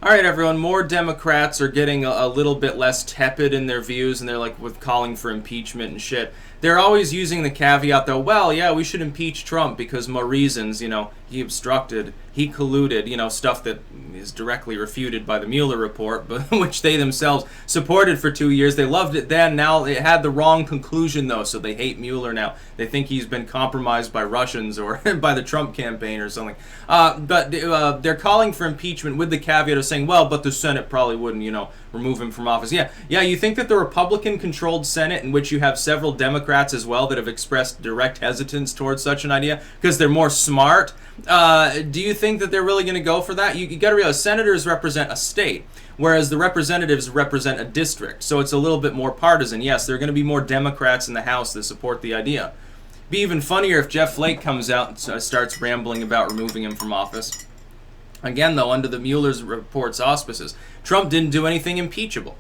All right, everyone. More Democrats are getting a little bit less tepid in their views, and they're like with calling for impeachment and shit. They're always using the caveat, though, well, yeah, we should impeach Trump because more reasons, he obstructed, he colluded, stuff that is directly refuted by the Mueller report, but which they themselves supported for 2 years. They loved it then. Now it had the wrong conclusion, though, so they hate Mueller now. They think he's been compromised by Russians or by the Trump campaign or something. But they're calling for impeachment with the caveat of saying, well, but the Senate probably wouldn't, remove him from office. Yeah, you think that the Republican-controlled Senate, in which you have several Democrats as well that have expressed direct hesitance towards such an idea because they're more smart, do you think that they're really going to go for that? You got to realize senators represent a state, whereas the representatives represent a district, so it's a little bit more partisan. Yes, there are going to be more Democrats in the House that support the idea. Be even funnier if Jeff Flake comes out and starts rambling about removing him from office. Again, though, under the Mueller's report's auspices, Trump didn't do anything impeachable.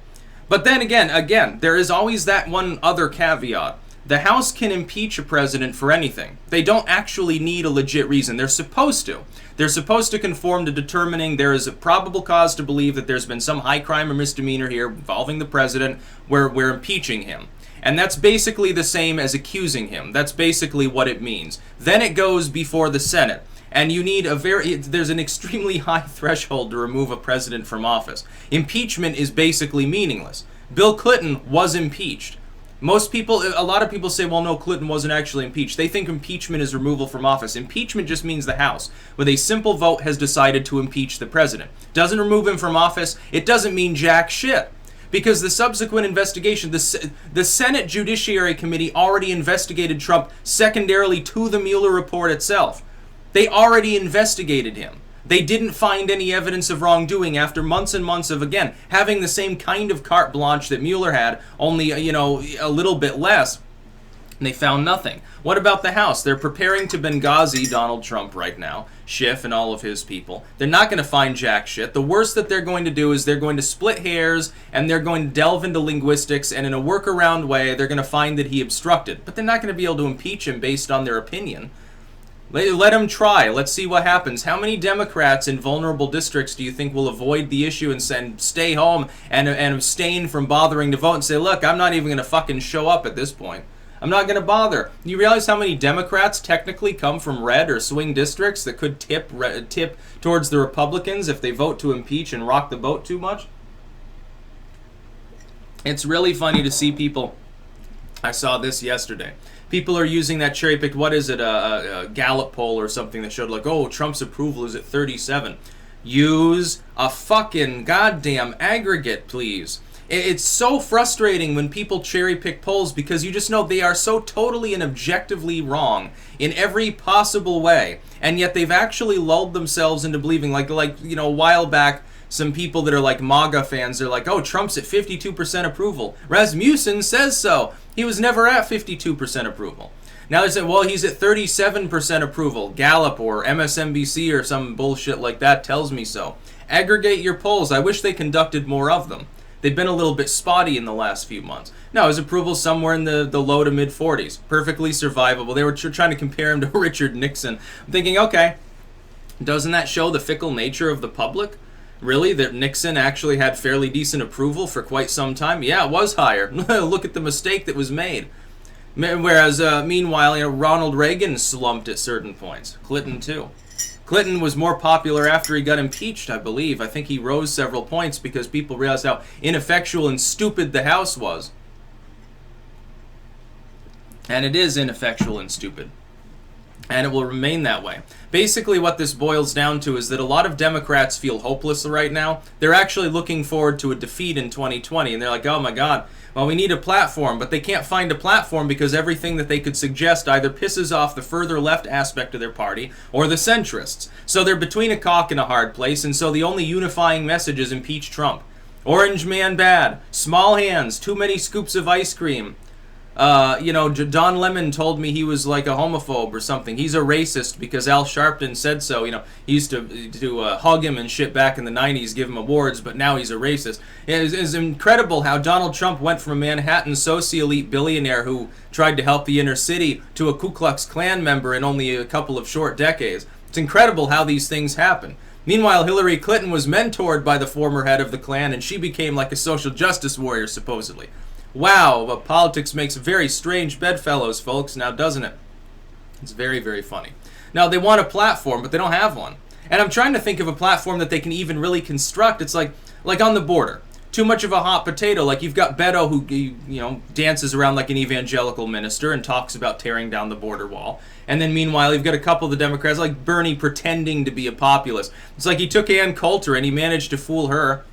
But then again, there is always that one other caveat. The House can impeach a president for anything. They don't actually need a legit reason. They're supposed to. They're supposed to conform to determining there is a probable cause to believe that there's been some high crime or misdemeanor here involving the president where we're impeaching him. And that's basically the same as accusing him. That's basically what it means. Then it goes before the Senate. And you need there's an extremely high threshold to remove a president from office. Impeachment is basically meaningless. Bill Clinton was impeached. A lot of people say, well, no, Clinton wasn't actually impeached. They think impeachment is removal from office. Impeachment just means the House, with a simple vote, has decided to impeach the president. Doesn't remove him from office. It doesn't mean jack shit. Because the subsequent investigation, the Senate Judiciary Committee already investigated Trump secondarily to the Mueller report itself. They already investigated him. They didn't find any evidence of wrongdoing after months and months of, again, having the same kind of carte blanche that Mueller had, only, a little bit less. And they found nothing. What about the House? They're preparing to Benghazi Donald Trump right now, Schiff and all of his people. They're not going to find jack shit. The worst that they're going to do is they're going to split hairs and they're going to delve into linguistics, and in a workaround way, they're going to find that he obstructed. But they're not going to be able to impeach him based on their opinion. Let them try. Let's see what happens. How many Democrats in vulnerable districts do you think will avoid the issue and stay home and abstain from bothering to vote and say, look, I'm not even going to fucking show up at this point. I'm not going to bother. You realize how many Democrats technically come from red or swing districts that could tip towards the Republicans if they vote to impeach and rock the boat too much? It's really funny to see people. I saw this yesterday. People are using that cherry-picked, a Gallup poll or something that showed like, oh, Trump's approval is at 37. Use a fucking goddamn aggregate, please. It's so frustrating when people cherry-pick polls because you just know they are so totally and objectively wrong in every possible way. And yet they've actually lulled themselves into believing, like a while back, some people that are like MAGA fans, they're like, oh, Trump's at 52% approval. Rasmussen says so. He was never at 52% approval. Now they say, well, he's at 37% approval. Gallup or MSNBC or some bullshit like that tells me so. Aggregate your polls. I wish they conducted more of them. They've been a little bit spotty in the last few months. No, his approval somewhere in the low to mid 40s. Perfectly survivable. They were trying to compare him to Richard Nixon. I'm thinking, okay, doesn't that show the fickle nature of the public? Really? That Nixon actually had fairly decent approval for quite some time? Yeah, it was higher. Look at the mistake that was made. Whereas, meanwhile, Ronald Reagan slumped at certain points. Clinton, too. Clinton was more popular after he got impeached, I believe. I think he rose several points because people realized how ineffectual and stupid the House was. And it is ineffectual and stupid. And it will remain that way. Basically, what this boils down to is that a lot of Democrats feel hopeless right now. They're actually looking forward to a defeat in 2020, and they're like, oh my God, well, we need a platform, but they can't find a platform because everything that they could suggest either pisses off the further left aspect of their party or the centrists. So they're between a cock and a hard place, and so the only unifying message is impeach Trump. Orange man bad, small hands, too many scoops of ice cream. Don Lemon told me he was like a homophobe or something. He's a racist because Al Sharpton said so. He used to hug him and shit back in the 90s, give him awards, but now he's a racist. It's incredible how Donald Trump went from a Manhattan soci-elite billionaire who tried to help the inner city to a Ku Klux Klan member in only a couple of short decades. It's incredible how these things happen. Meanwhile, Hillary Clinton was mentored by the former head of the Klan, and she became like a social justice warrior, supposedly. Wow, but politics makes very strange bedfellows, folks, now doesn't it? It's very, very funny. Now, they want a platform, but they don't have one. And I'm trying to think of a platform that they can even really construct. It's like on the border. Too much of a hot potato. Like, you've got Beto who, dances around like an evangelical minister and talks about tearing down the border wall. And then meanwhile, you've got a couple of the Democrats, like Bernie, pretending to be a populist. It's like he took Ann Coulter and he managed to fool her,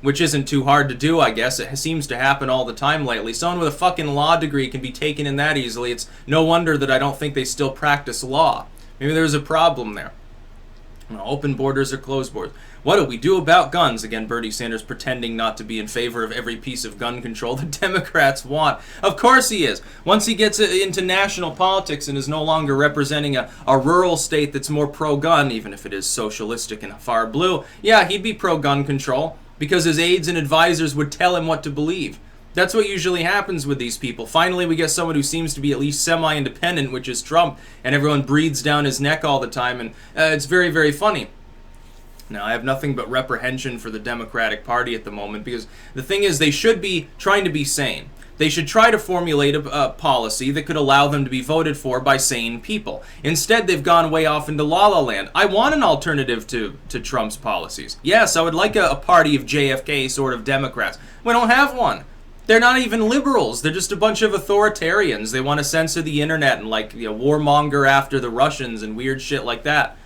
which isn't too hard to do, I guess. It seems to happen all the time lately. Someone with a fucking law degree can be taken in that easily. It's no wonder that I don't think they still practice law. Maybe there's a problem there. Open borders or closed borders. What do we do about guns? Again, Bernie Sanders pretending not to be in favor of every piece of gun control the Democrats want. Of course he is. Once he gets into national politics and is no longer representing a rural state that's more pro-gun, even if it is socialistic and far blue, yeah, he'd be pro-gun control because his aides and advisors would tell him what to believe. That's what usually happens with these people. Finally, we get someone who seems to be at least semi-independent, which is Trump, and everyone breathes down his neck all the time, and it's very, very funny. Now, I have nothing but reprehension for the Democratic Party at the moment, because the thing is, they should be trying to be sane. They should try to formulate a policy that could allow them to be voted for by sane people. Instead, they've gone way off into la-la land. I want an alternative to Trump's policies. Yes, I would like a party of JFK sort of Democrats. We don't have one. They're not even liberals. They're just a bunch of authoritarians. They want to censor the internet and warmonger after the Russians and weird shit like that.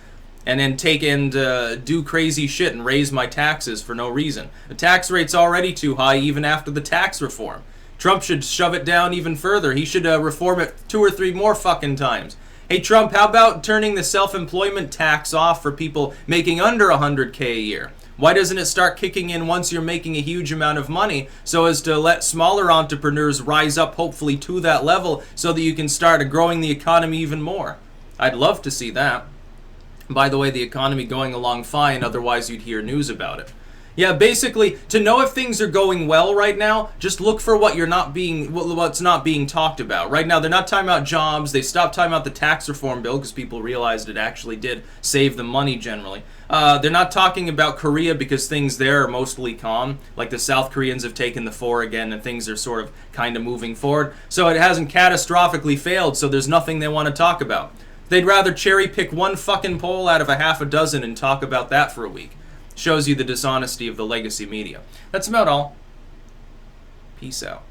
And then take and do crazy shit and raise my taxes for no reason. The tax rate's already too high even after the tax reform. Trump should shove it down even further. He should reform it 2 or 3 more fucking times. Hey Trump, how about turning the self-employment tax off for people making under $100K a year? Why doesn't it start kicking in once you're making a huge amount of money so as to let smaller entrepreneurs rise up hopefully to that level so that you can start growing the economy even more? I'd love to see that. By the way, the economy going along fine, otherwise you'd hear news about it. Yeah, basically, to know if things are going well right now, just look for what's not being talked about. Right now, they're not talking about jobs. They stopped talking about the tax reform bill because people realized it actually did save them money generally. They're not talking about Korea because things there are mostly calm. Like the South Koreans have taken the fore again and things are sort of kind of moving forward. So it hasn't catastrophically failed, so there's nothing they want to talk about. They'd rather cherry pick one fucking poll out of a half a dozen and talk about that for a week. Shows you the dishonesty of the legacy media. That's about all. Peace out.